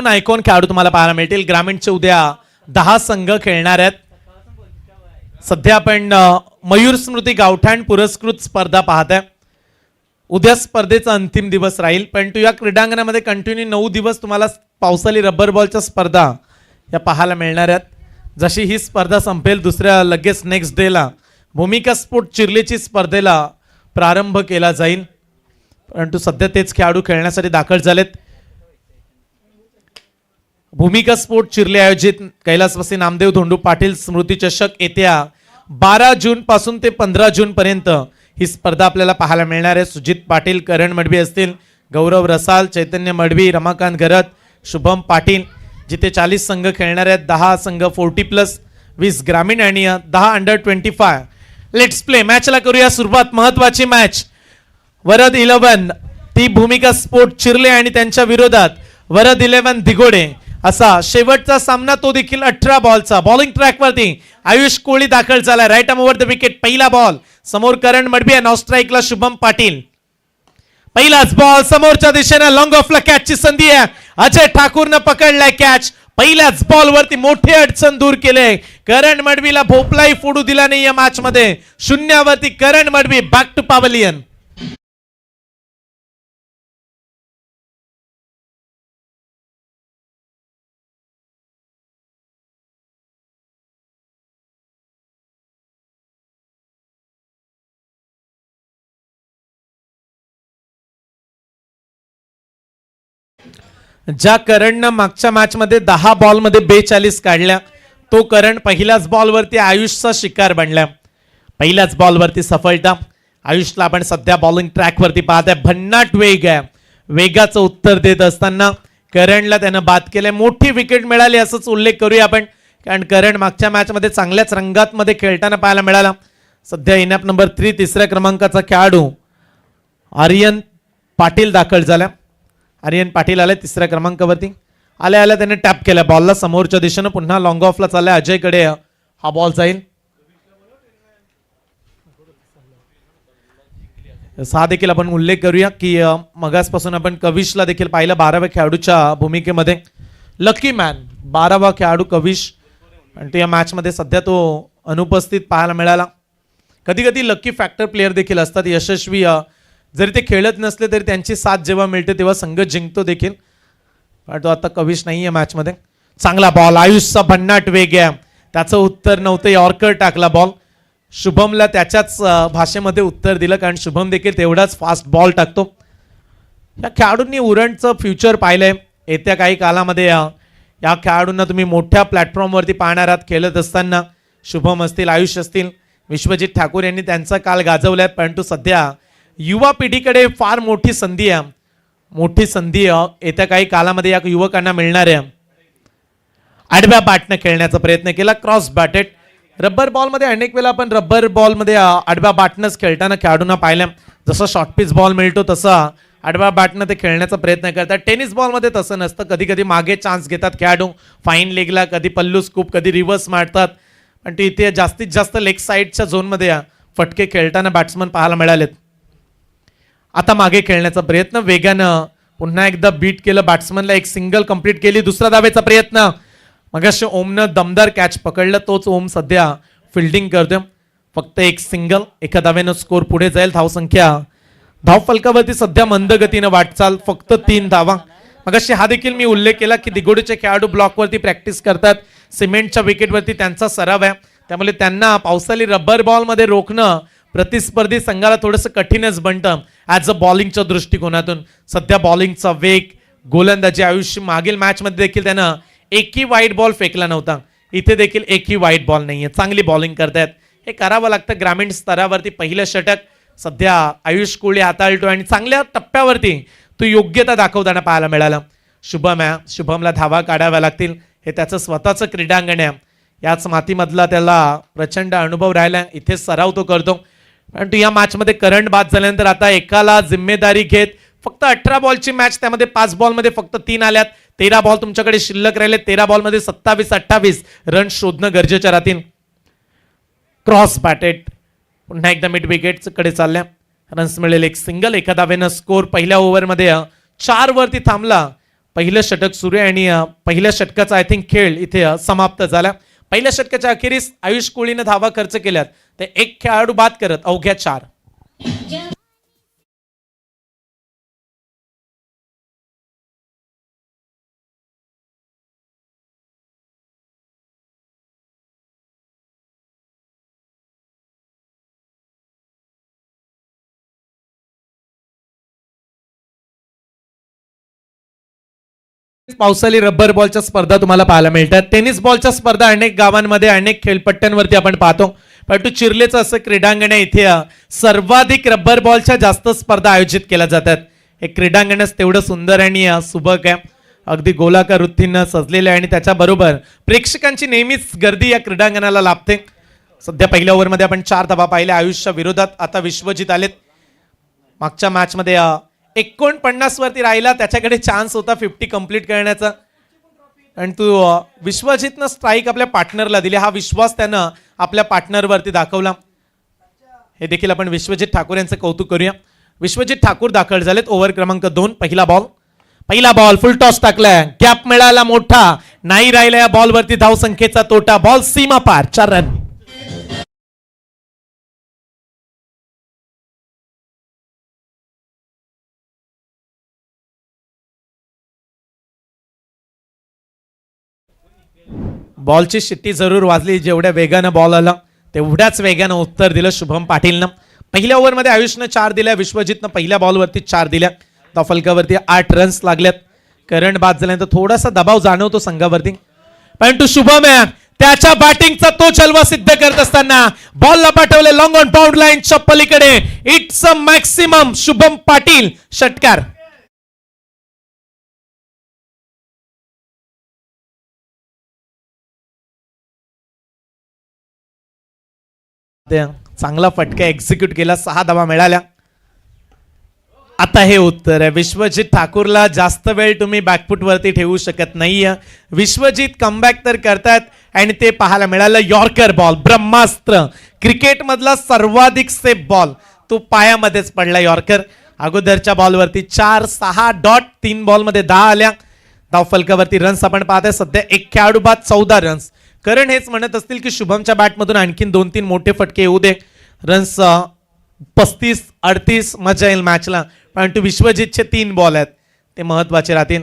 Icon खेळाडू तुम्हाला पाहायला मिळतील. ग्रामीणचे उद्या 10 संघ खेळणार आहेत. सध्या आपण मयूर स्मृती गावठाण पुरस्कृत स्पर्धा पाहताय. उद्या स्पर्धेचा अंतिम दिवस राहील, पण या क्रीडांगणामध्ये कंटिन्यू 9 दिवस तुम्हाला पावसाळी रबर बॉलच्या स्पर्धा या पाहायला मिळणार आहेत. जशी ही स्पर्धा संपेल दुसऱ्या लगेच नेक्स्ट डेला भूमिका स्पोर्ट चिर्लेची स्पर्धेला प्रारंभ केला जाईल. परंतु सध्या तेच खेळाडू खेळण्यासाठी दाखल झालेत. भूमिका स्पोर्ट चिर्ले आयोजित कैलासवासी नामदेव धोंडू पाटील स्मृती चषक येत्या 12 जून पासून ते 15 जून पर्यंत ही स्पर्धा आपल्याला पाहायला मिळणार आहे. सुजित पाटील, करण मडवी असतील, गौरव रसाल, चैतन्य मडवी, रमाकांत घरत, शुभम पाटील, जिथे 40 संघ खेळणार आहेत. 10 संघ 40+, 20 ग्रामीण आणि 10 अंडर 25. Let's play. मॅचला करूया सुरुवात. महत्वाची मॅच. वरद 11 ती भूमिका स्पोर्ट चिर्ले आणि त्यांच्या विरोधात वरद 11 दिगोडे असा शेवटचा सामना, तो देखील 18 बॉलचा. बॉलिंग ट्रॅक वरती आयुष कोळी दाखल झाला. Right arm over the wicket. पहिला बॉल समोर करण मडवी आणि ऑफ स्ट्राईकला शुभम पाटील. पहिलाच बॉल समोरच्या दिशेने लॉंग ऑफला कॅचची संधी आहे. अजय ठाकूरनं पकडलाय कॅच. पहिल्याच बॉल वरती मोठी अडचण दूर केले. करण मडवीला भोपलाही फोडू दिला नाही या मॅच मध्ये. 0 करण मडवी बॅक टू पॅव्हलियन. ज्या करणनं मागच्या मॅच मध्ये 10 बॉल मध्ये 42 काढल्या, तो करण पहिल्याच बॉल वरती आयुषचा शिकार बनला. पहिल्याच बॉल वरती सफलता. आयुषला आपण सध्या बॉलिंग ट्रॅक वरती पाहताय. भन्नाट वेग आहे. वेगाचं उत्तर देत असताना करणला त्यानं बाद केलंय. मोठी विकेट मिळाली असंच उल्लेख करूया आपण, कारण करण मागच्या मॅच मध्ये चांगल्याच रंगात मध्ये खेळताना पाहायला मिळाला. सध्या इनॅप नंबर 3 तिसऱ्या क्रमांकाचा खेळाडू आर्यन पाटील दाखल झाला. आर्यन पाटील आले तिसऱ्या क्रमांकावरती. आल्या आल्या त्याने टॅप केला बॉलला समोरच्या दिशेनं. पुन्हा लॉंग ऑफला चाललाय. अजयकडे हा बॉल जाईल. हा देखील आपण उल्लेख करूया की मगासपासून आपण कविशला देखील पाहिलं 12व्या खेळाडूच्या भूमिकेमध्ये. लकी मॅन 12वा खेळाडू कविश, आणि तो या मॅच मध्ये सध्या तो अनुपस्थित पाहायला मिळाला. कधी कधी लकी फॅक्टर प्लेयर देखील असतात. यशस्वी जरी ते खेळत नसले तरी त्यांची साथ जेव्हा मिळते तेव्हा संघ जिंकतो देखील. पण तो आता कविश नाही आहे मॅच मध्ये. चांगला बॉल. आयुषचा भन्नाट वेग आहे. त्याचं उत्तर नव्हतं. यॉर्कर टाकला बॉल. शुभमला त्याच्याच भाषेमध्ये उत्तर दिलं, कारण शुभम देखील तेवढाच फास्ट बॉल टाकतो. या खेळाडूंनी उरणचं फ्युचर पाहिलंय. येत्या काही कालामध्ये या खेळाडूंना तुम्ही मोठ्या प्लॅटफॉर्मवरती पाहणार आहात खेळत असताना. शुभम असतील, आयुष असतील, विश्वजित ठाकूर यांनी त्यांचा काल गाजवलाय. परंतु सध्या युवा पिढीकडे फार मोठी संधी आहे. मोठी संधी येत्या काही कालामध्ये या युवकांना मिळणार आहे. आडव्या बॅटने खेळण्याचा प्रयत्न केला. Cross batted. रबर बॉलमध्ये अनेक वेळा आपण रबर बॉलमध्ये आडव्या बॅटनंच खेळताना खेळाडूंना पाहिलं. जसं शॉर्ट पिच बॉल मिळतो तसा आडव्या बॅटनं ते खेळण्याचा प्रयत्न करतात. टेनिस बॉलमध्ये तसं नसतं. कधी कधी मागे चान्स घेतात खेळाडू फाईन लेगला, कधी पल्लू स्कूप, कधी रिव्हर्स मारतात. पण ते इथे जास्तीत जास्त लेग साईडच्या झोनमध्ये फटके खेळताना बॅट्समन पाहायला मिळालेत. आता मागे खेळण्याचा प्रयत्न वेगानं पुन्हा एकदा बीट केलं. बॅट्समनला एक सिंगल कंप्लीट केली. दुसरा धावेचा प्रयत्न. मगाशी ओमनं दमदार कॅच पकडलं. तोच ओम सध्या फिल्डिंग करतोय. फक्त एक सिंगल. एका धावेनं स्कोर पुढे जाईल. धावसंख्या धाव फलकावरती सध्या मंद गतीनं वाटचाल. फक्त 3 धावा. मगाशी हा देखील मी उल्लेख केला की दिगोडीचे खेळाडू ब्लॉकवरती प्रॅक्टिस करतात. सिमेंटच्या विकेटवरती त्यांचा सराव आहे. त्यामुळे त्यांना पावसाळी रबर बॉलमध्ये रोखणं प्रतिस्पर्धी संघाला थोडंसं कठीणच बनतं ॲज अ बॉलिंगच्या दृष्टिकोनातून. सध्या बॉलिंगचा वेग, गोलंदाजी. आयुष्य मागील मॅचमध्ये देखील त्यानं एकही वाईट बॉल फेकला नव्हता. इथे देखील एकही वाईट बॉल नाहीये. चांगली बॉलिंग करतायत. हे करावं लागतं ग्रामीण स्तरावरती. पहिलं षटक सध्या आयुष कोळी हाताळतोय आणि चांगल्या टप्प्यावरती तो योग्यता दाखवताना पाहायला मिळालं. शुभम आहे. शुभमला धावा काढाव्या लागतील. हे त्याचं स्वतःचं क्रीडांगण आहे. याच मातीमधला त्याला प्रचंड अनुभव राहिला. इथेच सराव तो करतो. परंतु या मॅचमध्ये करंट बाद झाल्यानंतर आता एकाला जिम्मेदारी घेत फक्त 18 बॉलची मॅच, त्यामध्ये 5 बॉलमध्ये फक्त 3 आल्यात. 13 बॉल तुमच्याकडे शिल्लक राहिले. 13 बॉलमध्ये 27-28 रन शोधणं गरजेचं राहतील. Cross batted. पुन्हा एकदा मिड विकेट कडे चालल्या. रन्स मिळेल. एक सिंगल. एका धावेनं स्कोर पहिल्या ओव्हरमध्ये 4 वरती थांबला. पहिलं षटक सुरू आहे आणि पहिल्या षटकाचा आय थिंक खेळ इथे समाप्त झाला. पहिल्या षटकाच्या अखेरीस आयुष कोळीने धावा खर्च केल्यात ते एक खेळाडू बाद करत अवघ्या 4. पावसाळी रब्बर बॉलच्या स्पर्धा तुम्हाला पाहायला मिळतात. टेनिस बॉलच्या स्पर्धा अनेक गावांमध्ये अनेक खेळपट्ट्यांवरती आपण पाहतो, परंतु चिर्लेचं असं क्रीडांगण आहे इथे सर्वाधिक रब्बर बॉलच्या जास्त स्पर्धा आयोजित केल्या जातात. हे क्रीडांगणच तेवढं सुंदर आणि सुबक आहे, अगदी गोलाकार वृत्तीनं सजलेलं आहे आणि त्याच्याबरोबर प्रेक्षकांची नेहमीच गर्दी या क्रीडांगणाला लाभते. सध्या पहिल्या ओव्हरमध्ये आपण 4 धावा पाहिल्या आयुषच्या विरोधात. आता विश्वजित आलेत. मागच्या मॅचमध्ये 49 वरती राहिला, त्याच्याकडे चान्स होता 50 कंप्लीट करण्याचा आणि तू विश्वजितनं स्ट्राईक आपल्या पार्टनरला दिली. हा विश्वास त्यानं आपल्या पार्टनरवरती दाखवला. हे देखील आपण विश्वजित ठाकूर यांचं कौतुक करूया. विश्वजित ठाकूर दाखल झालेत. ओव्हर क्रमांक 2. पहिला बॉल फुल टॉस टाकलाय, गॅप मिळाला मोठा, नाही राहिला या बॉलवरती धाव संख्येचा तोटा. बॉल सीमा पार, 4 रन. बॉलची शिट्टी जरूर वाजली. जेवढ्या वेगानं बॉल आला तेवढ्याच वेगानं उत्तर दिलं शुभम पाटीलनं. पहिल्या ओव्हरमध्ये आयुषनं 4 दिल्या, विश्वजितनं पहिल्या बॉलवरती 4 दिल्या. फलकावरती 8 रन्स लागल्यात. करंट बाद झाल्यानंतर थोडासा दबाव जाणवतो संघावरती, परंतु शुभम त्याच्या बॅटिंगचा तो चलवा सिद्ध करत असताना बॉलला पाठवले लॉंग ऑन बाउंड लाईनच्या पलीकडे. It's a maximum. Shubham Patil षटकार. चांगला फटका एक्झिक्यूट केला, 6 धावा मिळाल्या. आता हे उत्तर आहे. विश्वजित ठाकूरला जास्त वेळ तुम्ही बॅकफुट वरती ठेवू शकत नाहीये. विश्वजित कमबॅक तर करतात आणि ते पाहायला मिळालं. यॉर्कर बॉल, ब्रह्मास्त्र, क्रिकेट मधला सर्वाधिक सेफ बॉल तो पायामध्येच पडला. यॉर्कर अगोदरच्या बॉलवरती 4, 6 डॉट, 3 बॉलमध्ये 10 आल्या. धाव फलकावरती रन्स आपण पाहताय सध्या एक खेळाडू बाद 14 रन्स. करण हेच म्हणत असतील की शुभमच्या बॅटमधून आणखीन 2-3 मोठे फटके येऊ दे. रन्स 35-38 मजा येईल मॅचला, परंतु विश्वजितचे 3 बॉल आहेत ते महत्वाचे राहतील.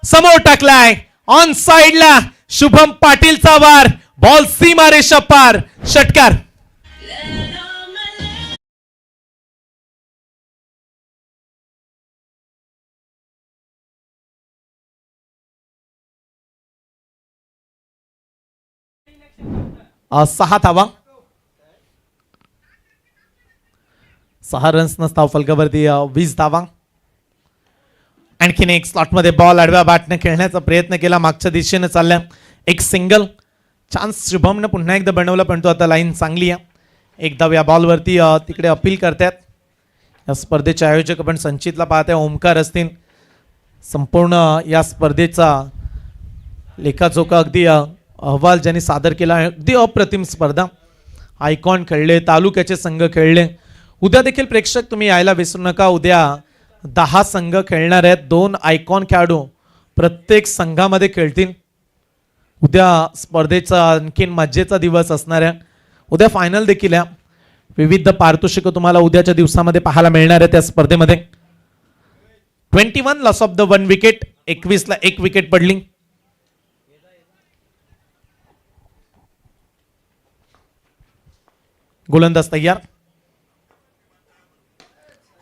समोर टाकलाय ऑन साइडला शुभम पाटीलचा वार. बॉल सीमा रेषा पार, षटकार. सहा धावा, 6 रन्स नसता फलकावरती 20 धावा. आणखीन एक स्लॉटमध्ये बॉल आडव्या बॅटने खेळण्याचा प्रयत्न केला, मागच्या दिशेने चालल्या. एक सिंगल चान्स शुभमने पुन्हा एकदा बनवला, पण तो आता लाईन चांगली आहे. एकदा या बॉलवरती तिकडे अपील करतात. या स्पर्धेचे आयोजक आपण संचितला पाहताय, ओमकार असतील. संपूर्ण या स्पर्धेचा लेखाजोखा अगदी अहवाल ज्यांनी सादर केला. अगदी अप्रतिम स्पर्धा. आयकॉन खेळले, तालुक्याचे संघ खेळले. उद्या देखील प्रेक्षक तुम्ही यायला विसरू नका. उद्या 10 संघ खेळणार आहेत. 2 आयकॉन खेळाडू प्रत्येक संघामध्ये खेळतील. उद्या स्पर्धेचा आणखीन मजेचा दिवस असणार आहे. उद्या फायनल देखील आहे. विविध पारितोषिक तुम्हाला उद्याच्या दिवसामध्ये पाहायला मिळणार आहे त्या स्पर्धेमध्ये. 21 लॉस ऑफ द 1 विकेट, 21 ला 1 विकेट पडली. गोलंदाज तयार.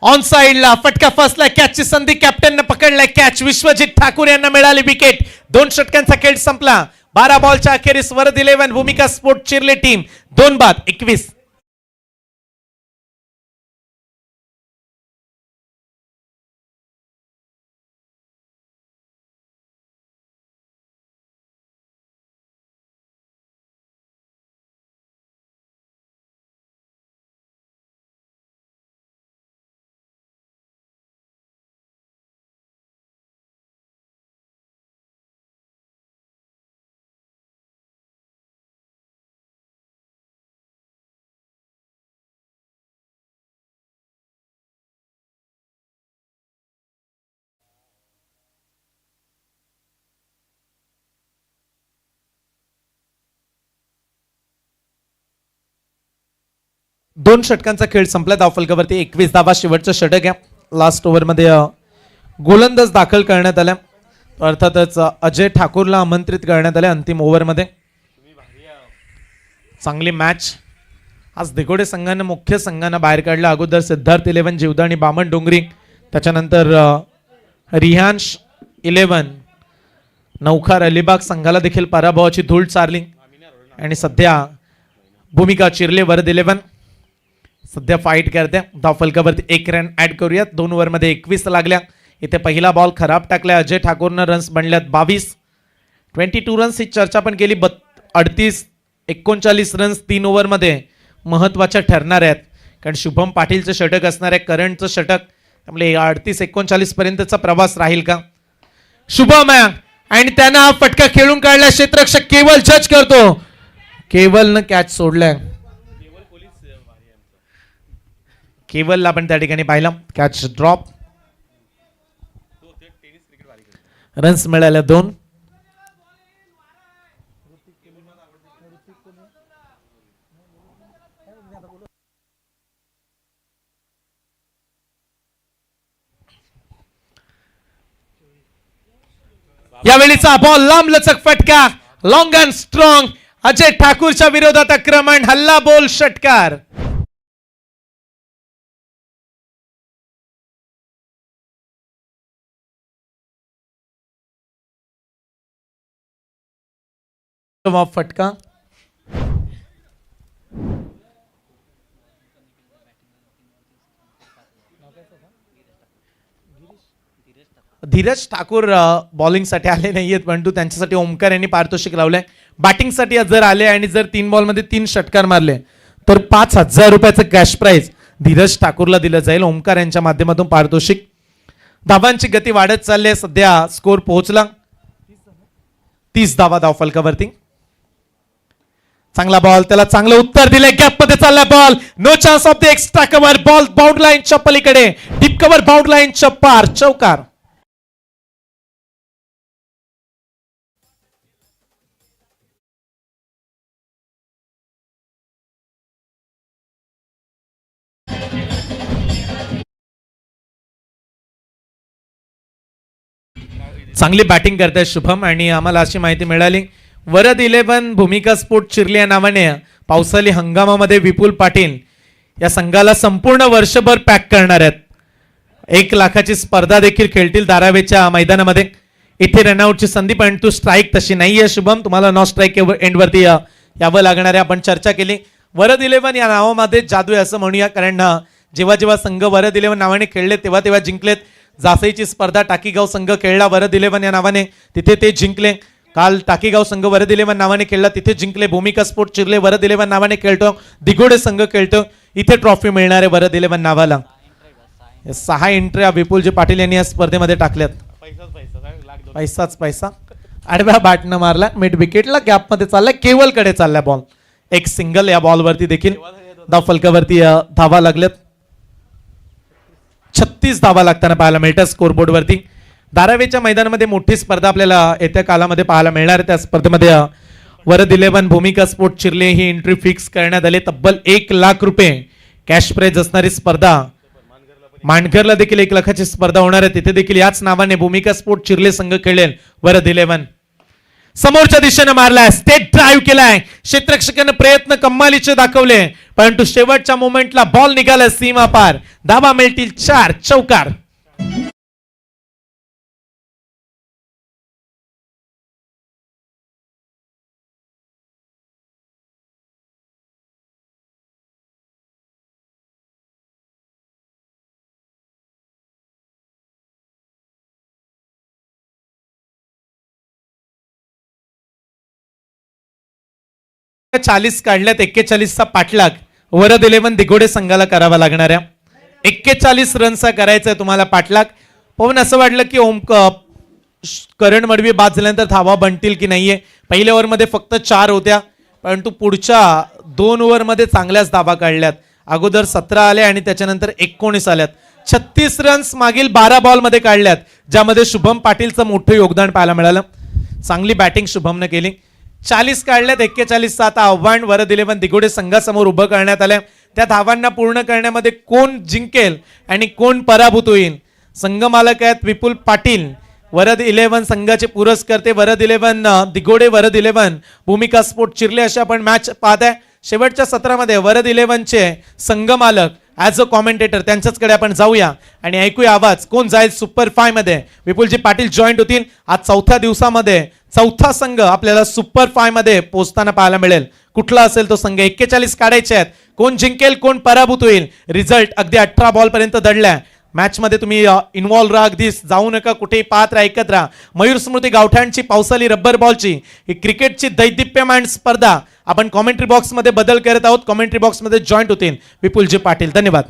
ऑन साइडला फटका फसला, कॅचची संधी, कॅप्टनने पकडलाय कॅच. विश्वजित ठाकूर यांना मिळाली विकेट. 2 षटकांचा खेळ संपला. 12 बॉलच्या अखेरीस वरद 11 भूमिका स्पोर्ट चिर्ले टीम 2 बाद 21. 2 षटकांचा खेळ संपला. धावफलकावरती 21 धावा. शेवटचं षटक आहे. लास्ट ओव्हरमध्ये गोलंदाज दाखल करण्यात आल्या. अर्थातच अजय ठाकूरला आमंत्रित करण्यात आले अंतिम ओव्हरमध्ये. चांगली मॅच आज दिघोडे संघानं मुख्य संघांना बाहेर काढलं. अगोदर सिद्धार्थ 11 जीवदानी बामण डोंगरी, त्याच्यानंतर रिहान्श 11 नौखार अलिबाग संघाला देखील पराभवाची धूळ चारली. आणि सध्या भूमिका चिरले वरद 11 सध्या फाईट करते. धावफलकावरती 1 रन ऍड करूयात. 2 ओव्हरमध्ये 21 लागल्या. इथे पहिला बॉल खराब टाकला. अजय ठाकूरनं रन्स बनल्यात 22. 22 रन्स ही चर्चा पण केली. 38-39 रन्स 3 ओव्हरमध्ये महत्वाच्या ठरणार आहेत, कारण शुभम पाटीलचं षटक असणार आहे, करंटचं षटक. त्यामुळे 38-39 पर्यंतचा प्रवास राहील का? शुभम आणि त्यानं हा फटका खेळून काढला. क्षेत्ररक्षक केवल जज करतो. केवलनं कॅच सोडलाय. केवलला पण त्या ठिकाणी पाहिलं. Catch drop. रन्स मिळाल्या 2. यावेळीचा बॉल लांबलचक फटका, लॉंग अँड स्ट्रॉंग. अजय ठाकूरच्या विरोधात आक्रमण, हल्ला बोल षटकार. फटका धीरज ठाकूर बॉलिंगसाठी आले नाहीयेत, परंतु त्यांच्यासाठी ओमकार यांनी पारितोषिक लावलंय. बॅटिंगसाठी जर आले आणि जर 3 बॉलमध्ये 3 षटकार मारले तर 5,000 रुपयाचं कॅश प्राइज धीरज ठाकूरला दिलं जाईल. ओमकार यांच्या माध्यमातून पारितोषिक. धावांची गती वाढत चालली आहे. सध्या स्कोर पोहोचला 30 धावा धावफलकावरती. चांगला बॉल, त्याला चांगलं उत्तर दिलंय. गॅप मध्ये चालला ball. No chance off the extra cover. Ball bound लाईनच्या पलीकडे, डीप कव्हर बाउंड लाईनच्या पार. चौकार. चांगली बॅटिंग करताय शुभम. आणि आम्हाला अशी माहिती मिळाली वरद 11 भूमिका स्पोर्ट चिरले या नावाने पावसाळी हंगामामध्ये विपुल पाटील या संघाला संपूर्ण वर्षभर पॅक करणार आहेत. 1 लाखाची स्पर्धा देखील खेळतील धारावीच्या मैदानामध्ये. इथे रनआउटची संधी, पण तू स्ट्राईक तशी नाहीये शुभम. तुम्हाला नॉन स्ट्राईक एंडवरती यावं लागणार आहे. आपण चर्चा केली. वरद 11 या नावामध्ये जादू आहे असं म्हणूया, कारण जेव्हा जेव्हा संघ वरद 11 नावाने खेळले तेव्हा तेव्हा जिंकलेत. जासईची स्पर्धा टाकीगाव संघ खेळला वरद 11 या नावाने, तिथे ते जिंकले. काल टाकीगाव संघ वरद 11 नावाने खेळला, तिथे जिंकले. भूमिका स्पोर्ट चिरले वरद 11 नावाने खेळतो. दिघोडे संघ खेळतो, इथे ट्रॉफी मिळणार आहे वरद 11 नावाला. 6 एंट्र्या विपुलजी पाटील यांनी या स्पर्धेमध्ये टाकल्यात. पैसाच पैसा. आडव्या बॅटनं मारला, मिड विकेटला. गॅप मध्ये चाललाय, केवलकडे चाललाय बॉल. एक सिंगल या बॉलवरती देखील धावफलकावरती धावा लागल्यात. 36 धावा लागताना पाहायला मिळतात स्कोरबोर्ड वरती. धारावीच्या मैदानामध्ये मोठी स्पर्धा आपल्याला येत्या कालामध्ये पाहायला मिळणार. त्या स्पर्धेमध्ये वरद 11 भूमिका स्पोर्ट चिरले ही एंट्री फिक्स करण्यात आली. तब्बल 1 लाख रुपये कॅश प्राइज असणारी स्पर्धा. मांडघरला देखील 1 लाखाची स्पर्धा होणार आहे. तिथे देखील याच नावाने भूमिका स्पोर्ट चिरले संघ खेळेल. वरद 11 समोरच्या दिशेने मारलाय, स्टेट ड्राईव्ह केलाय. क्षेत्ररक्षकाने प्रयत्न कमालीचे दाखवले, परंतु शेवटच्या मोमेंटला बॉल निघाला सीमा पार. धावा मिळतील 4. चौकार. चालीस काढल्यात. 41चा पाठलाग वरद 11 दिघोडे संघाला करावा लागणार आहे. 41 रनचा करायचा आहे तुम्हाला पाठलाग. पण असं वाटलं की करण मडवी बाद झाल्यानंतर धावा बनतील की नाहीये. पहिल्या ओव्हरमध्ये फक्त 4 होत्या, परंतु पुढच्या 2 ओव्हरमध्ये चांगल्याच धावा काढल्यात. अगोदर 17 आले आणि त्याच्यानंतर 19 आल्यात. 36 रन्स मागील 12 बॉलमध्ये काढल्यात, ज्यामध्ये शुभम पाटीलचं मोठं योगदान पाहायला मिळालं. चांगली बॅटिंग शुभमने केली. 40 काढल्यात. 41चं आता आव्हान वरद 11 दिघोडे संघासमोर उभं करण्यात आलंय. त्या धावांना पूर्ण करण्यामध्ये कोण जिंकेल आणि कोण पराभूत होईल. संघ मालक आहेत विपुल पाटील, वरद 11 संघाचे पुरस्कर्ते वरद 11 दिगोडे, वरद 11 भूमिका स्पोर्ट चिरले अशी आपण मॅच पाहत आहे. शेवटच्या सत्रामध्ये वरद 11चे संघ मालक ॲज अ कॉमेंटेटर त्यांच्याचकडे आपण जाऊया आणि ऐकूया आवाज कोण जाईल सुपर 5 मध्ये. विपुलजी पाटील जॉईंट होतील. आज चौथ्या दिवसामध्ये चौथा संघ आपल्याला सुपर 5 मध्ये पोहोचताना पाहायला मिळेल. कुठला असेल तो संघ. 41 काढायचे आहेत. कोण जिंकेल कोण पराभूत होईल. रिझल्ट अगदी 18 बॉल पर्यंत दडलाय. मॅच मध्ये तुम्ही इन्व्हॉल्व राहा, अगदी जाऊ नका, कुठेही पाहत राहा, ऐकत राहा. मयूर स्मृती गावठाणची पावसाली रब्बर बॉलची ही क्रिकेटची दैदिप्यमान स्पर्धा आपण कॉमेंट्री बॉक्स मध्ये बदल करत आहोत. कॉमेंट्री बॉक्स मध्ये जॉईंट होतील विपुलजी पाटील. धन्यवाद.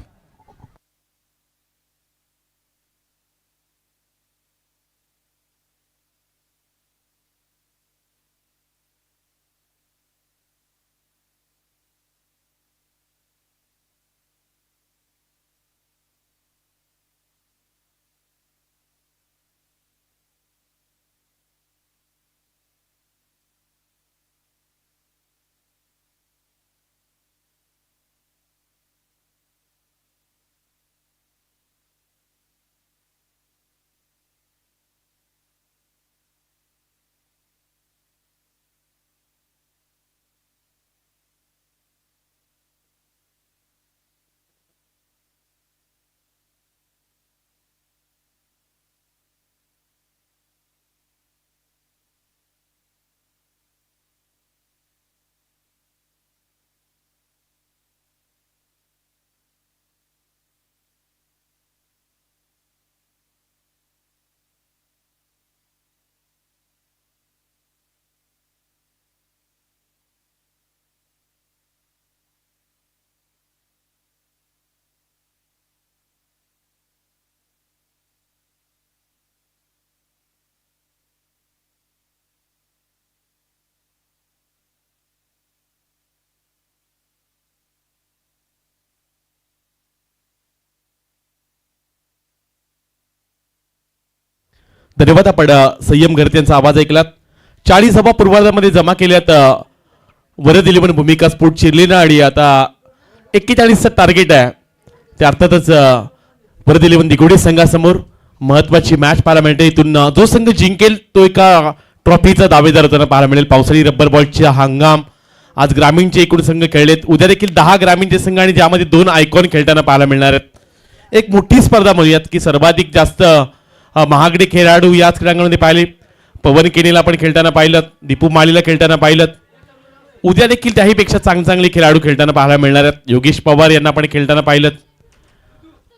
धन्यवाद. आपण संयम घरते यांचा आवाज ऐकलात. 40 धावा पूर्वार्धामध्ये जमा केल्यात वरद 11 भूमिका स्पोर्ट चिरलेला आणि आता 41चं टार्गेट आहे. ते अर्थातच वरद 11 दिगोडे संघासमोर महत्वाची मॅच पाहायला मिळते. इथून जो संघ जिंकेल तो एका ट्रॉफीचा दावेदार होताना पाहायला मिळेल. पावसाळी रब्बर बॉलचा हंगाम आज ग्रामीणचे एकूण संघ खेळलेत. उद्या देखील 10 ग्रामीणचे संघ आणि ज्यामध्ये 2 आयकॉन खेळताना पाहायला मिळणार आहेत. एक मोठी स्पर्धा म्हणूयात की सर्वाधिक जास्त महागडे खेळाडू याच क्रीडांगणामध्ये पाहिले. पवन केनीला आपण खेळताना पाहिलं, दीपू माळीला खेळताना पाहिलं. उद्या देखील त्याहीपेक्षा चांगले खेळाडू खेळताना पाहायला मिळणार आहेत. योगेश पवार यांना आपण खेळताना पाहिलं.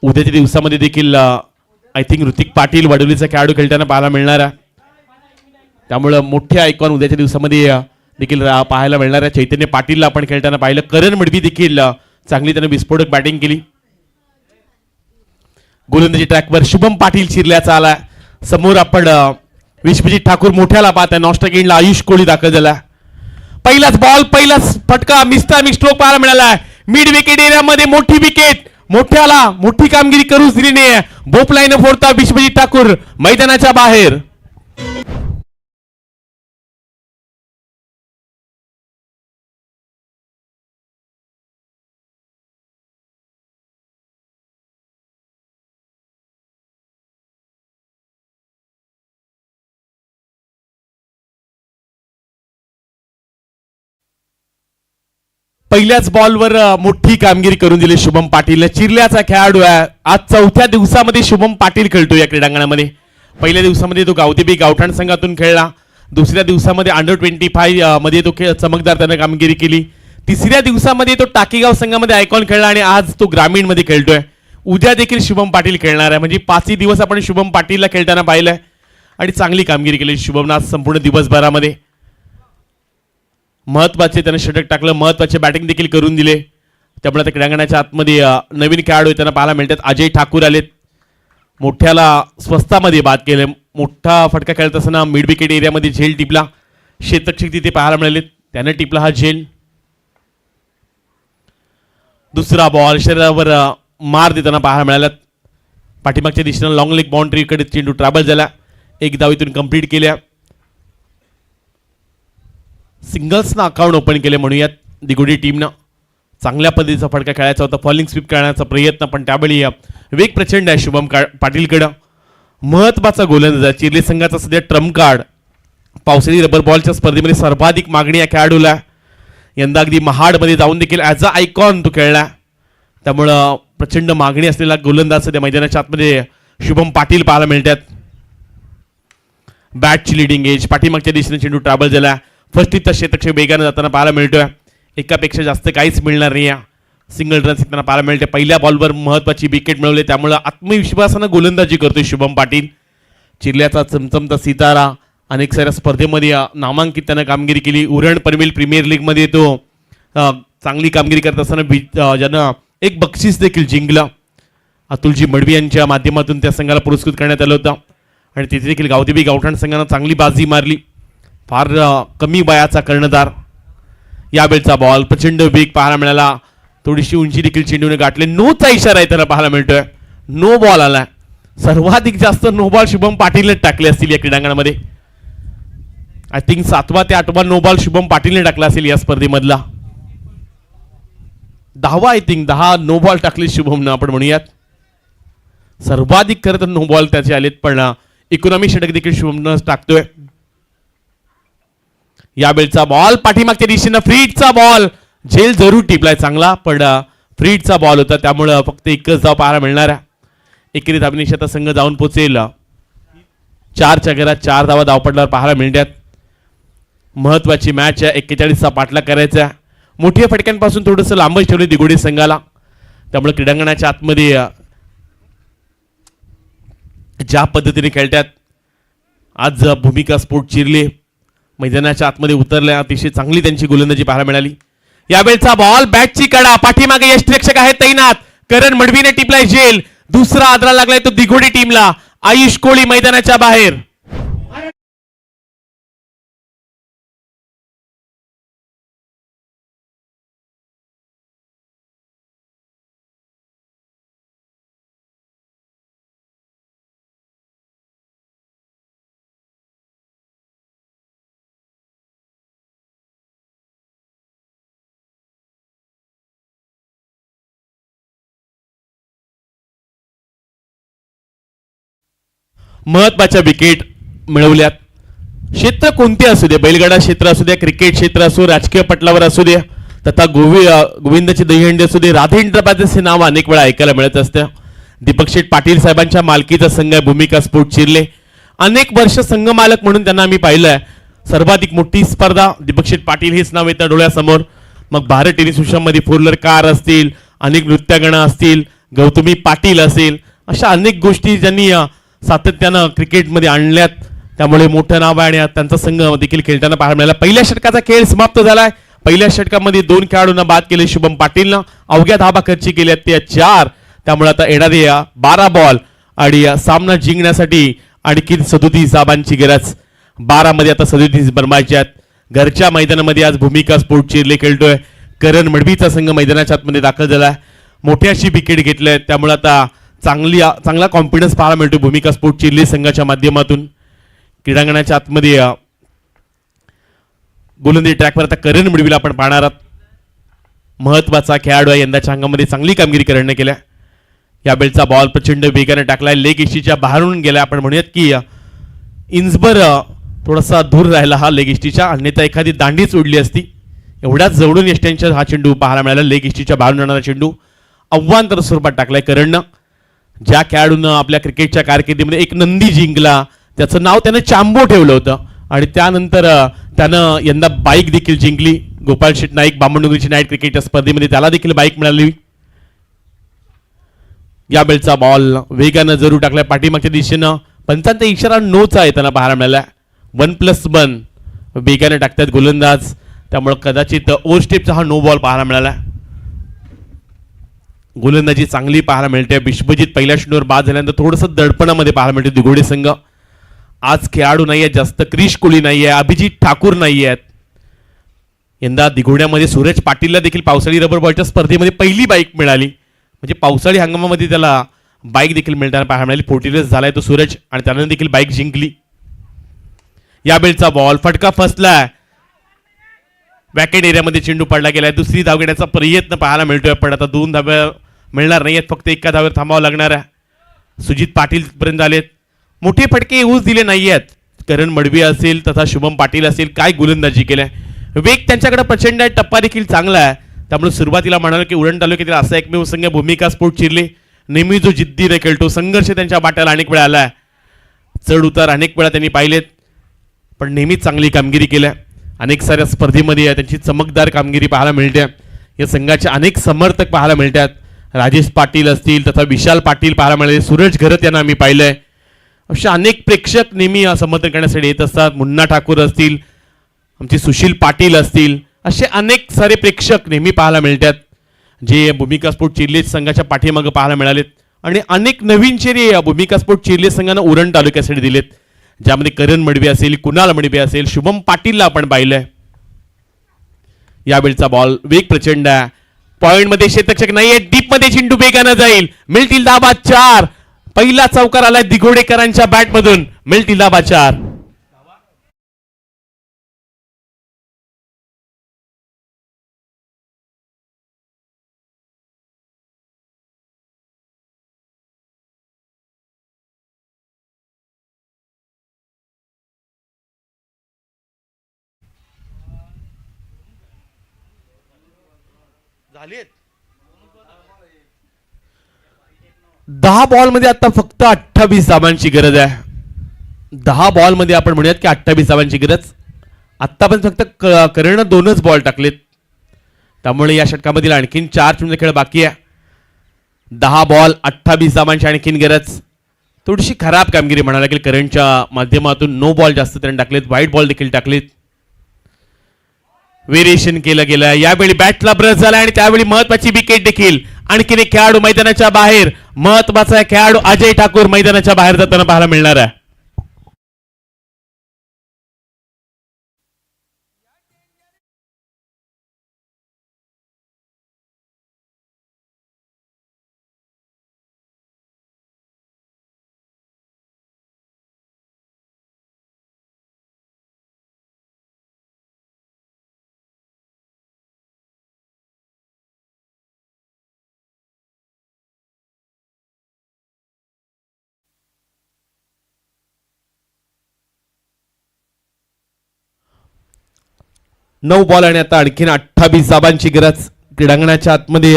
उद्याच्या दिवसामध्ये देखील आय थिंक ऋतिक पाटील वडोलीचा खेळाडू खेळताना पाहायला मिळणार आहे. त्यामुळं मोठे आयकॉन उद्याच्या दिवसामध्ये देखील पाहायला मिळणार आहे. चैतन्य पाटीलला आपण खेळताना पाहिलं. करण मडवी देखील चांगली त्याने विस्फोटक बॅटिंग केली. गोलंदाजी ट्रॅकवर शुभम पाटील शिरल्याचा आला. समोर आपण विश्वजित ठाकूर मोठ्याला पाहत आहे. नॉस्ट्राइक एंडला आयुष कोळी दाखल झाला. पहिलाच बॉल, पहिलाच फटका, मिस्टर स्ट्रोक पाहायला मिळाला. मिड विकेट एरियामध्ये मोठी विकेट, मोठ्याला मोठी कामगिरी करूच दिली नाही. बोप लाईन फोडता विश्वजित ठाकूर मैदानाच्या बाहेर. पहिल्याच बॉलवर मोठी कामगिरी करून दिली शुभम पाटील. चिरल्याचा खेळाडू आहे. आज चौथ्या दिवसामध्ये शुभम पाटील खेळतो या क्रीडांगणामध्ये. पहिल्या दिवसामध्ये तो गावदेवी गावठाण संघातून खेळला. दुसऱ्या दिवसामध्ये अंडर-25 मध्ये तो चमकदार त्याने कामगिरी केली. तिसऱ्या दिवसामध्ये तो टाकीगाव संघामध्ये आयकॉन खेळला आणि आज तो ग्रामीण मध्ये खेळतोय. उद्या देखील शुभम पाटील खेळणार आहे. म्हणजे 5ही दिवस आपण शुभम पाटीलला खेळताना पाहिलंय आणि चांगली कामगिरी केली शुभमनं आज संपूर्ण दिवसभरामध्ये. महत्वाचे त्याने षटक टाकलं, महत्वाचे बॅटिंग देखील करून दिले. त्यामुळे त्या क्रीडांगणाच्या आतमध्ये नवीन खेळाडू त्यांना पाहायला मिळतात. अजय ठाकूर आलेत. मोठ्याला स्वस्तामध्ये बाद केले. मोठा फटका खेळत असताना मिड विकेट एरियामध्ये झेल टिपला. शेतक्षक तिथे पाहायला मिळाले, त्याने टिपला हा झेल. दुसरा बॉल शरीरावर मार देताना पाहायला मिळाला. पाठीमागच्या दिशेनं लॉंग लेग बाउंड्रीकडे चेंडू ट्रॅव्हल झाला. एक धाव इथून कंप्लीट केल्या. सिंगल्सनं अकाउंट ओपन केले म्हणूयात दिगोडी टीमनं. चांगल्या पद्धतीचा फटका खेळायचा होता, फॉलिंग स्वीप करण्याचा प्रयत्न, पण त्यावेळी वेग प्रचंड आहे शुभम पाटीलकडं. महत्वाचा गोलंदाज चिरले संघाचा सध्या ट्रम्प कार्ड. पावसाळी रबर बॉलच्या स्पर्धेमध्ये सर्वाधिक मागणी या खेळाडूला. यंदा अगदी महाडमध्ये जाऊन देखील ॲज अ आयकॉन तो खेळला, त्यामुळं प्रचंड मागणी असलेला गोलंदाज सध्या मैदानाच्या आतमध्ये शुभम पाटील पाहायला मिळतात. बॅटची लिडिंग एज, पाठीमागच्या दिशेने चेंडू ट्रॅव्हल झाला, फर्स्ट इथं क्षेत्रक्षेप वेगाने जाताना पाहायला मिळतोय. एकापेक्षा जास्त काहीच मिळणार नाही, सिंगल रन त्यांना पाहायला मिळते. पहिल्या बॉलवर महत्वाची विकेट मिळवली, त्यामुळे आत्मविश्वासानं गोलंदाजी करतोय शुभम पाटील. चिरल्याचा चमचमता सितारा, अनेक साऱ्या स्पर्धेमध्ये नामांकित त्यानं कामगिरी केली. उरण पनवेल प्रीमियर लीगमध्ये तो चांगली कामगिरी करत असताना ज्यानं एक बक्षीस देखील जिंकलं. अतुलजी मडवी यांच्या माध्यमातून त्या संघाला पुरस्कृत करण्यात आलं होतं आणि तिथे देखील गावदेवी गावठाण संघानं चांगली बाजी मारली. फार कमी वयाचा कर्णधार. यावेळचा बॉल प्रचंड वेग पाहायला मिळाला, थोडीशी उंची देखील चेंडूने गाठले. नोचा इशारा आहे त्याला पाहायला मिळतोय. नो बॉल आला. सर्वाधिक जास्त नो बॉल शुभम पाटीलने टाकले असतील या क्रीडांगणामध्ये. आय थिंक 7वा ते 8वा नो बॉल शुभम पाटीलने टाकला असेल या स्पर्धेमधला. 10वा आय थिंक 10 नो बॉल टाकले शुभमनं आपण म्हणूयात. सर्वाधिक खरं तर नो बॉल त्याचे आलेत, पण इकॉनॉमी षटक देखील शुभमनं टाकतोय. यावेळचा बॉल पाठीमागच्या दिशेनं फ्रीडचा बॉल, झेल जरूर टिपलाय चांगला, पण फ्रीडचा बॉल होता, त्यामुळं फक्त एकच धाव पाहायला मिळणार आहे. एकेरी धावनिशाचा संघ जाऊन पोचेल 4च्या घरात 4 धावा धावपटल्यावर पाहायला मिळतात. महत्वाची मॅच आहे, 41चा पाठलाग करायचा. मोठ्या फटक्यांपासून थोडंसं लांबच ठेवले दिघोडी संघाला, त्यामुळे क्रीडांगणाच्या आतमध्ये ज्या पद्धतीने खेळतात आज भूमिका स्पोर्ट चिरले मैदानाच्या आतमध्ये उतरल्या, अतिशय चांगली त्यांची गोलंदाजी पाहायला मिळाली. यावेळचा बॉल बॅटची कडा, पाठीमागे यष्टिरक्षक आहेत तैनात. करण मडवीने टिपलाय झेल, दुसरा आदरा लागलाय तो दिघोडी टीमला. आयुष कोळी मैदानाच्या बाहेर. महत्वाच्या विकेट मिळवल्यात. क्षेत्र कोणते असू दे, बैलगाडा क्षेत्र असू द्या, क्रिकेट क्षेत्र असो, राजकीय पटलावर असू दे, तथा गोविंदाचे दहीहंडी असू दे, राधेंद्रबाद असे नाव अनेक वेळा ऐकायला मिळत असतं. दीपक शेठ पाटील साहेबांच्या मालकीचा संघ आहे भूमिका स्पोर्ट चिरले. अनेक वर्ष संघ मालक म्हणून त्यांना आम्ही पाहिलंय. सर्वाधिक मोठी स्पर्धा दीपक शेठ पाटील हेच नाव येतं डोळ्यासमोर. मग भारत टेनिस विश्वामध्ये फोरलर कार असतील, अनेक नृत्यांगणा असतील, गौतमी पाटील असेल, अशा अनेक गोष्टी ज्यांनी सातत्यानं क्रिकेटमध्ये आणल्यात, त्यामुळे मोठं नाव आहे आणि त्यांचा संघ देखील खेळताना पाहायला मिळाला. पहिल्या षटकाचा खेळ समाप्त झालाय. पहिल्या षटकामध्ये 2 खेळाडूंना बाद केले शुभम पाटीलनं. अवघ्या धाबा खर्ची केल्या त्या 4. त्यामुळे आता येणारे 12 बॉल आणि सामना जिंकण्यासाठी आणखी 37 धाबांची गरज. 12 मध्ये आता 37 बनवायचे आहेत. घरच्या मैदानामध्ये आज भूमिका स्पोर्ट चिरले खेळतोय. करण मडवीचा संघ मैदानाच्या आतमध्ये दाखल झालाय. मोठ्याशी विकेट घेतल्या, त्यामुळे आता चांगला कॉन्फिडन्स पाहायला मिळतो भूमिका स्पोर्ट चिरले संघाच्या माध्यमातून. क्रीडांगणाच्या आतमध्ये गोलंदाजी ट्रॅकवर आता करण मडवीला आपण पाहणार आहात. महत्वाचा खेळाडू आहे, यंदाच्या अंगामध्ये चांगली कामगिरी करण्यात केल्या. यावेळचा बॉल प्रचंड वेगाने टाकलाय, लेग इष्टीच्या बाहेरून गेला. आपण म्हणूयात की इंचभर थोडासा दूर राहिला हा लेग इष्टीच्या, अन्यथा एखादी दांडीच उडली असती. एवढ्याच जवळून यष्ट्यांच्या हा चेंडू पाहायला मिळाला. लेग इष्टीच्या बाहेरून जाणारा चेंडू आव्हानतर स्वरूपात टाकलाय करणनं. ज्या खेळाडूनं आपल्या क्रिकेटच्या कारकिर्दीमध्ये एक नंदी जिंकला, त्याचं नाव त्यानं चांबो ठेवलं होतं आणि त्यानंतर त्यानं यंदा बाईक देखील जिंकली. गोपाळ शेठ नाईक बामणडोंगरीची नाईट क्रिकेटच्या स्पर्धेमध्ये त्याला देखील बाईक मिळाली. यावेळचा बॉल वेगानं जरूर टाकलाय पाठीमागच्या दिशेनं. पंचांचा इशारा नोचा आहे त्यांना पाहायला मिळाला. 1+1 वेगाने टाकतात गोलंदाज, त्यामुळे कदाचित ओव्हर स्टेपचा हा नो बॉल पाहायला मिळाला. गोलंदाजी चांगली पाहायला मिळते. विश्वजित पहिल्या षटकावर बाद झाल्यानंतर थोडंसं दडपणामध्ये पाहायला मिळते दिघोडे संघ. आज खेळाडू नाही आहेत जास्त. क्रिश कोहली नाही आहे, अभिजित ठाकूर नाही आहेत. यंदा दिघोड्यामध्ये सूरज पाटीलला देखील पावसाळी रबर बॉलच्या स्पर्धेमध्ये पहिली बाईक मिळाली. म्हणजे पावसाळी हंगामामध्ये त्याला बाईक देखील मिळताना पाहायला मिळाली. 40 झालाय तो सूरज आणि त्यानं देखील बाईक जिंकली. यावेळचा बॉल फटका फसलाय. बॅकेट एरियामध्ये चेंडू पडला गेलाय. दुसरी धाव घेण्याचा प्रयत्न पाहायला मिळतोय, पण आता 2 धाव्या मिळणार नाहीयेत, फक्त एका धावेवर थांबावं लागणार आहे. सुजित पाटील पर्यंत आलेत. मोठे फटके येऊच दिले नाहीयेत. करण मडवी असेल तथा शुभम पाटील असेल, काय गोलंदाजी केल्या. वेग त्यांच्याकडे प्रचंड आहे, टप्पा देखील चांगला आहे. त्यामुळे सुरुवातीला म्हणालो की उरण तालुक्यातील असा एकमेव संघ भूमिका स्पोर्ट चिरले. नेहमी जो जिद्दीने खेळतो, संघर्ष त्यांच्या बाट्याला अनेक वेळा आलाय. चढ उतार अनेक वेळा त्यांनी पाहिलेत, पण नेहमीच चांगली कामगिरी केल्या. अनेक साऱ्या स्पर्धेमध्ये त्यांची चमकदार कामगिरी पाहायला मिळते. या संघाचे अनेक समर्थक पाहायला मिळतात. राजेश पाटील असतील तथा विशाल पाटील पाहायला मिळाले. सूरज घरत यांना आम्ही पाहिलंय. अशा अनेक प्रेक्षक नेहमी समर्थन करण्यासाठी येत असतात. मुन्ना ठाकूर असतील, आमचे सुशील पाटील असतील, असे अनेक सारे प्रेक्षक नेहमी पाहायला मिळतात, जे भूमिका स्पोर्ट चिरले संघाच्या पाठीमागे पाहायला मिळालेत. आणि अनेक नवीन चेहरे या भूमिका स्पोर्ट चिरले संघानं उरण तालुक्यासाठी दिलेत, ज्यामध्ये करण मडवी असेल, कुणाल मडवी असेल, शुभम पाटीलला आपण पाहिलंय. यावेळचा बॉल वेग प्रचंड आहे. पॉइंट मध्ये क्षेत्ररक्षक नाहीये, डीप मध्ये चेंडू वेगानं जाईल. मिळतील धाबा 4. पहिला चौकार आलाय दिघोडेकरांच्या बॅट मधून. मिळतील धाबा 4. झालीत 10 बॉल मध्ये आता फक्त 28 धावांची गरज आहे. 10 बॉल मध्ये आपण म्हणूयात की 28 धावांची गरज. आतापर्यंत फक्त करण 2च बॉल टाकलेत, त्यामुळे या षटकामधील आणखीन 4 चेंडूंचा खेळ बाकी आहे. 10 बॉल 28 धावांची आणखीन गरज. थोडीशी खराब कामगिरी म्हणायला लागेल करणच्या माध्यमातून. नो बॉल जास्त त्यांनी टाकलेत, व्हाईट बॉल देखील टाकलेत. व्हेरिएशन केलं गेलं. यावेळी बॅटला ब्रश झाला आणि त्यावेळी महत्वाची विकेट देखील. आणखीन एक खेळाडू मैदानाच्या बाहेर. महत्वाचा खेळाडू अजय ठाकूर मैदानाच्या बाहेर जाताना पाहायला मिळणार आहे. नऊ बॉल आणि आता आणखीन 28 धावांची गरज. क्रीडांगणाच्या आतमध्ये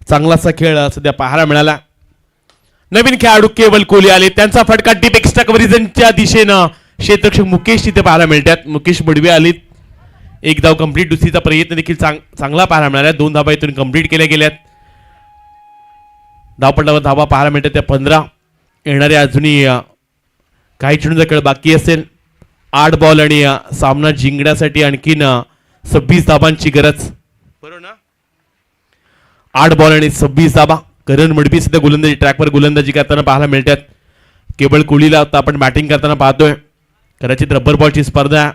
चांगलासा खेळ सध्या पाहायला मिळाला. नवीन खेळाडू केवल कोहली आले. त्यांचा फटका डीप एक्स्ट्रा कव्हरेजच्या दिशेनं क्षेत्ररक्षक मुकेश तिथे पाहायला मिळतात. मुकेश बडवे आलेत. एक धाव कंप्लीट. दुसरीचा प्रयत्न देखील चांगला पाहायला मिळाला. 2 धावा इथून कंप्लीट केल्या गेल्यात. धावपटावर धावा पाहायला मिळतात त्या 15. येणाऱ्या अजूनही काही चेंडूंचा खेळ बाकी असेल. 8 बॉल आणि सामना जिंकण्यासाठी आणखीन 26 धावांची गरज. बरोबर ना? 8 बॉल आणि 26 धावा. करण मडवी सध्या गोलंदाजी ट्रॅकवर गोलंदाजी करताना पाहायला मिळतात. केवळ कोहलीला आता आपण बॅटिंग करताना पाहतोय. कदाचित रबर बॉलची स्पर्धा,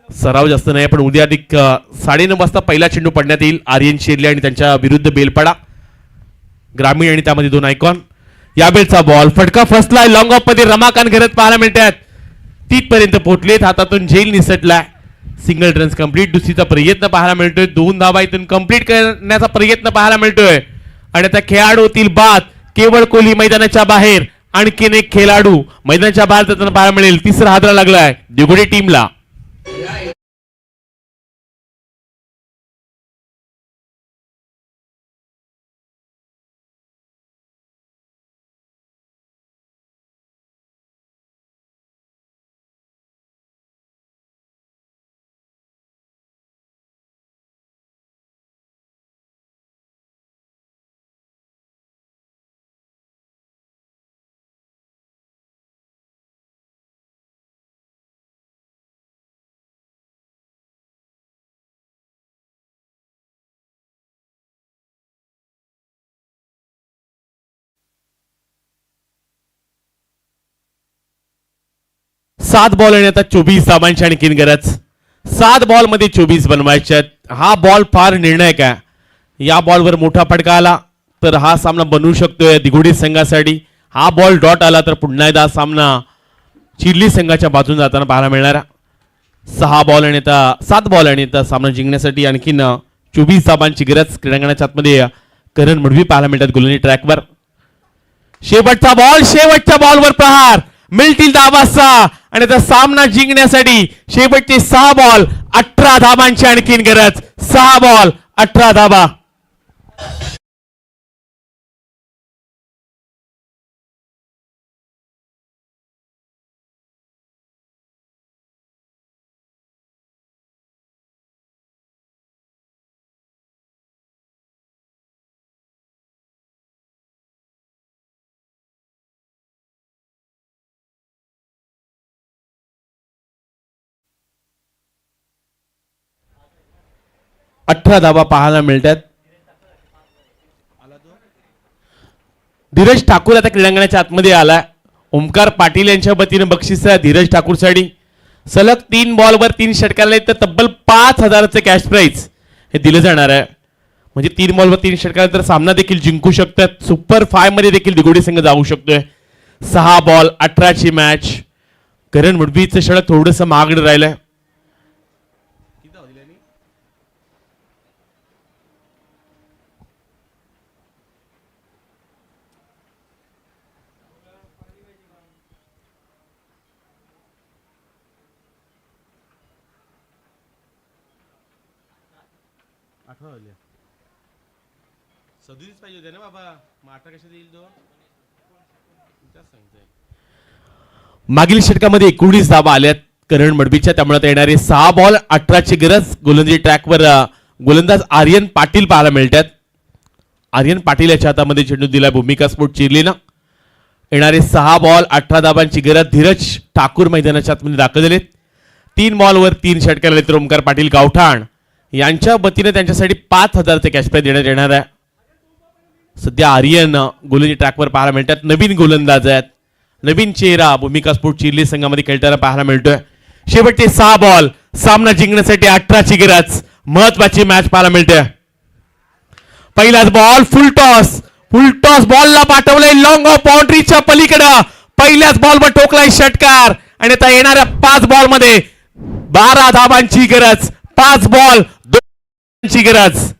सराव जास्त नाही, पण उद्या 9:30 वाजता पहिला चेंडू पडण्यात येईल. आर्यन शेरले आणि त्यांच्या विरुद्ध बेलपाडा ग्रामीण आणि त्यामध्ये 2 आयकॉन. यावेळचा बॉल फटका फसलाय. लॉंग ऑफ मध्ये रमाकांत घरत पाहायला मिळतात. तिथपर्यंत पोहोचलेत. हातातून झेल निसटलाय. Single runs complete. दुसरीचा प्रयत्न पाहायला मिळतोय. 2 धावा इथून कंप्लीट करण्याचा प्रयत्न पाहायला मिळतोय. आणि आता खेळाडूतील बाद. केवळ कोहली मैदानाच्या बाहेर. आणखीन एक खेळाडू मैदानाच्या बाहेर जाताना पाहायला मिळेल. तिसरा हादरा लागलाय दिघोडे टीमला. सात बॉल आणि आता 24 धावांची आणखीन गरज. 7 बॉल मध्ये 24 बनवायचे. हा बॉल फार निर्णायक आहे. या बॉलवर मोठा फटका आला तर हा सामना बनवू शकतोय दिघोडी संघासाठी. हा बॉल डॉट आला तर पुन्हा एकदा सामना चिरली संघाच्या बाजून जाताना पाहायला मिळणार. 6 बॉल आणि आता 7 बॉल आणि आता सामना जिंकण्यासाठी आणखीन 24 धाबांची गरज. क्रीडांगणाच्या आतमध्ये करण मडवी पाहायला मिळतात गोलंदाजी ट्रॅकवर. शेवटचा बॉल, शेवटच्या बॉलवर प्रहार, मिळतील धाबा 6 आणि आता सामना जिंकण्यासाठी शेवटचे 6 बॉल 18 धाबांची आणखीन गरज. 6 बॉल 18 धाबा. अठरा धाबा पाहायला मिळतात. धीरज ठाकूर आता क्रीडांगणाच्या आतमध्ये आला. ओमकार पाटील यांच्या वतीने बक्षीस आहे धीरज ठाकूरसाठी. सलग 3 बॉलवर 3 षटकाला तर तब्बल 5,000चं कॅश प्राइज हे दिलं जाणार आहे. म्हणजे 3 बॉलवर 3 षटकाला तर सामना देखील जिंकू शकतात. सुपर 5 मध्ये देखील दिगोडी संघ जाऊ शकतोय. 6 बॉल 18ची मॅच. करण मुडबीचं षटक थोडंसं महागडं राहिलंय. मागील षटकामध्ये 19 धाबा आल्यात करण मडबीच्या. त्यामुळे आता येणारे 6 बॉल 18ची गरज. गोलंदाजी ट्रॅकवर गोलंदाज आर्यन पाटील पाहायला मिळतात. आर्यन पाटील याच्या हातामध्ये चेंडू दिला भूमिका स्पोर्ट चिरलीनं. येणारे 6 बॉल 18 धाबांची गरज. धीरज ठाकूर मैदानाच्या आतमध्ये दाखल झालेत. 3 बॉलवर 3 षटकाला तर ओमकार पाटील गावठाण यांच्या वतीने त्यांच्यासाठी 5,000चे कॅश प्राइज देण्यात येणार आहे. सध्या आर्यन गोलंदाजी ट्रॅकवर पाहायला मिळतात. नवीन गोलंदाज आहेत. नवीन चेहरा भूमिका स्पोर्ट चिरली संघामध्ये खेळताना पाहायला मिळतोय. शेवटचे 6 बॉल सामना जिंकण्यासाठी 18ची गरज. महत्वाची मॅच पाहायला मिळते. पहिलाच बॉल फुल टॉस बॉलला पाठवलंय लॉंग ऑफ बाउंड्रीच्या पलीकडे. पहिल्याच बॉलवर ठोकलाय षटकार आणि आता येणाऱ्या 5 बॉल मध्ये 12 धाबांची गरज. 5 बॉल 2 धाबांची गरज.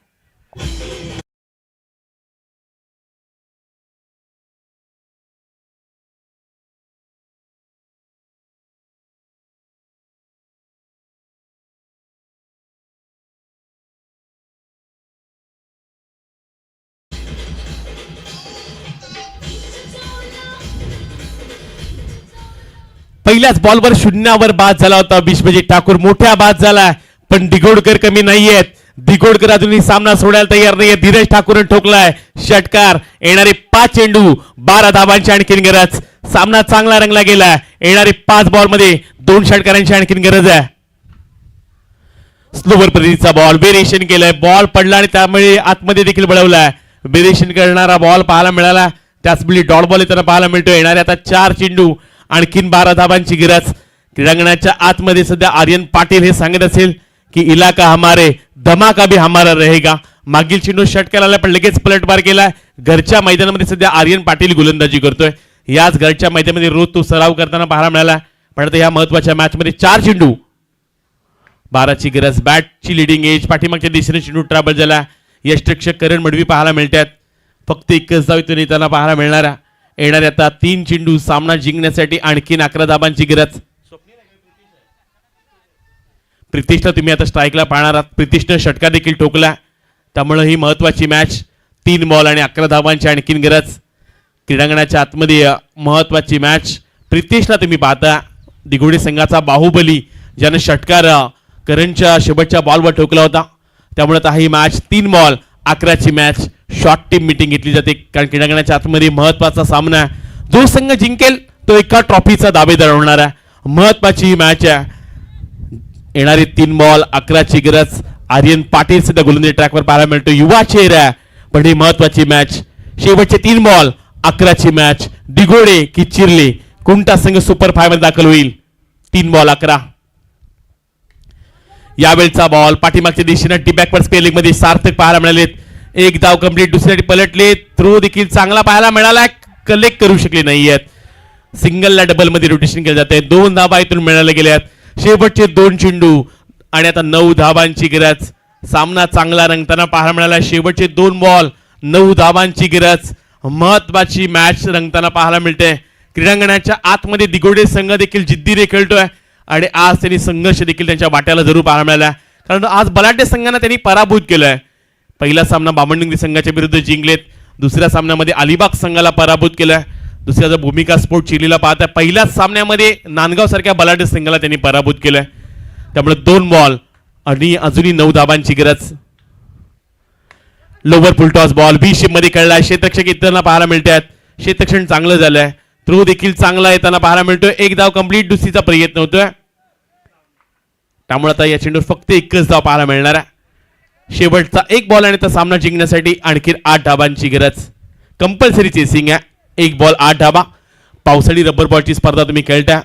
पहिल्याच बॉलवर 0वर बाद झाला होता विश्वजित ठाकूर. मोठ्या बाद झाला पण दिगोडकर कमी नाहीयेत. दिगोडकर अजूनही सामना सोडायला तयार नाहीये. धीरज ठाकूरने ठोकलाय षटकार. येणारे 5 चेंडू 12 धाबांची आणखीन गरज. सामना चांगला रंगला गेला. येणारे 5 बॉल मध्ये 2 षटकारांची आणखीन गरज आहे. स्लोवर पद्धतीचा बॉल वेरिएशन केलंय. बॉल पडला आणि त्यामुळे आतमध्ये देखील बळवलाय. वेरिएशन करणारा बॉल पाहायला मिळाला. त्याचवेळी डॉट बॉल येताना पाहायला मिळतोय. येणारे आता 4 चेंडू आणखीन 12 धाबांची गरज. क्रीडांगणाच्या आतमध्ये सध्या आर्यन पाटील हे सांगत असेल की इलाका हमारे धमाका भी हमारा रहेगा. मागील चेंडू षटकार आला पण लगेच पलटवार केला. घरच्या मैदानामध्ये सध्या आर्यन पाटील गोलंदाजी करतोय. याच घरच्या मैदानामध्ये रोज तो सराव करताना पाहायला मिळाला. पण आता या महत्वाच्या मॅच मध्ये 4 चेंडू 12ची गरज. बॅटची लिडिंग एज पाठीमागच्या दिशेने चेंडू ट्रॅबल झाला. यष्टरक्षक करण मडवी पाहायला मिळतात. फक्त एकच धाव इथून येताना पाहायला मिळणारा. येणारे आता 3 चेंडू सामना जिंकण्यासाठी आणखीन 11 धाबांची गरज. प्रितिशला तुम्ही आता स्ट्राईकला पाहणार आहात. प्रितिशने षटकार देखील ठोकला. त्यामुळे ही महत्वाची मॅच. 3 बॉल आणि 11 धाबांची आणखीन गरज. क्रीडांगणाच्या आतमध्ये महत्वाची मॅच. प्रितिशला तुम्ही पाहता दिगोडी संघाचा बाहुबली ज्याने षटकार करणच्या शेवटच्या बॉलवर ठोकला होता. त्यामुळे आता ही मॅच 3 बॉल 11ची मॅच. शॉर्ट टीम मीटिंग घेतली जाते कारण क्रीडांगणाच्या आतमध्ये महत्वाचा सामना. जो संघ जिंकेल तो एका ट्रॉफीचा दावेदार होणार आहे. महत्वाची ही मॅच आहे. येणारी 3 बॉल 11ची गरज. आर्यन पाटील सध्या गोलंदाजी ट्रॅकवर पाहायला मिळतो. युवा चेहरा पण ही महत्वाची मॅच. शेवटचे 3 बॉल 11ची मॅच. दिगोडे की चिरले कोणता संघ सुपर 5 मध्ये दाखल होईल. 3 बॉल 11. यावेळचा बॉल पाठीमागच्या दिशेने डी बॅकवर्ड स्पेलिंग मध्ये सार्थक पाहायला मिळालेत. एक धाव कंप्लीट. दुसऱ्यासाठी पलटले. थ्रो देखील चांगला पाहायला मिळाला. कलेक्ट करू शकले नाहीयेत. सिंगलला डबल मध्ये रोटेशन केलं जाते. 2 धावा इथून मिळाल्या गेल्यात. शेवटचे 2 चेंडू आणि आता 9 धाबांची गरज. सामना चांगला रंगताना पाहायला मिळाला. शेवटचे 2 बॉल 9 धाबांची गरज. महत्वाची मॅच रंगताना पाहायला मिळते. क्रीडांगणाच्या आतमध्ये दिगोडे संघ देखील जिद्दीने खेळतोय आणि आज त्यांनी संघर्ष देखील त्यांच्या वाट्याला जरूर पाहायला मिळाला. कारण आज बलाढ्य संघांना त्यांनी पराभूत केलंय. पहिला सामना बामणडुंगरी संघाच्या विरुद्ध जिंकलेत. दुसऱ्या सामन्यामध्ये अलिबाग संघाला पराभूत केलंय. दुसऱ्याचा भूमिका स्पोर्ट चिरलीला पाहता पहिल्याच सामन्यामध्ये नांदगाव सारख्या बलाढ्य संघाला त्यांनी पराभूत केलंय. त्यामुळे 2 बॉल आणि अजूनही 9 धाबांची गरज. लोवर फुलटॉस बॉल बी शेप मध्ये खेळलाय. क्षेत्ररक्षक येताना पाहायला मिळतात. क्षेत्ररक्षण चांगलं झालंय. थ्रो देखील चांगला येताना पाहायला मिळतोय. 1 धाव कंप्लीट दुसरीचा प्रयत्न होतोय. त्यामुळे आता या चेंडूवर फक्त 1च धाव पाहायला मिळणार आहे. शेवटचा 1 बॉल आणि त्या सामना जिंकण्यासाठी आणखी 8 धाबांची गरज. कंपल्सरी चेसिंग आहे. 1 बॉल 8 धाबा. पावसाळी रबर बॉलची स्पर्धा तुम्ही खेळता.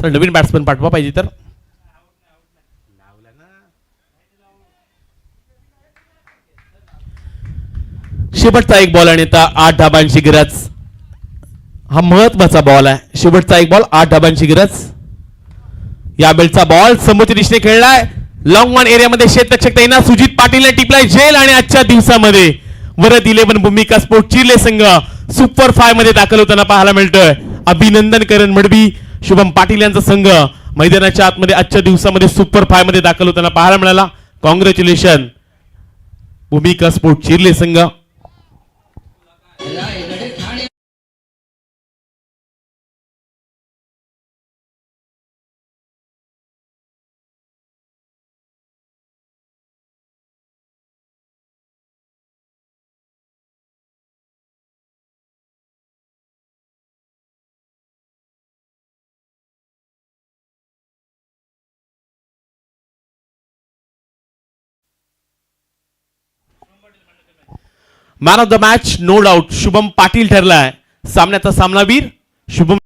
सर नवीन बॅट्समन पाठवा पाहिजे तर. शेवटचा 1 बॉल आणि आता 8 धाबांची गरज. हा महत्वाचा बॉल आहे. शेवटचा 1 बॉल 8 धाबांची गरज. या बेलचा बॉल समोरच्या दिशेने खेळलाय. लॉंग वन एरियामध्ये क्षेत्ररक्षक तैनात. सुजित पाटीलने टिपलाय झेल आणि आजच्या दिवसामध्ये वरद 11 भूमिका स्पोर्ट चिरले संघ सुपर 5 मध्ये दाखल होताना पाहायला मिळतोय. अभिनंदन करण मडबी शुभम पाटील यांचा संघ मैदानाच्या आतमध्ये आजच्या दिवसामध्ये सुपर 5 मध्ये दाखल होताना पाहायला मिळाला. कॉंग्रॅच्युलेशन भूमिका स्पोर्ट चिरले संघ. Man of the match no doubt Shubham Patil ठरलाय. सामन्याचा सामनावीर शुभम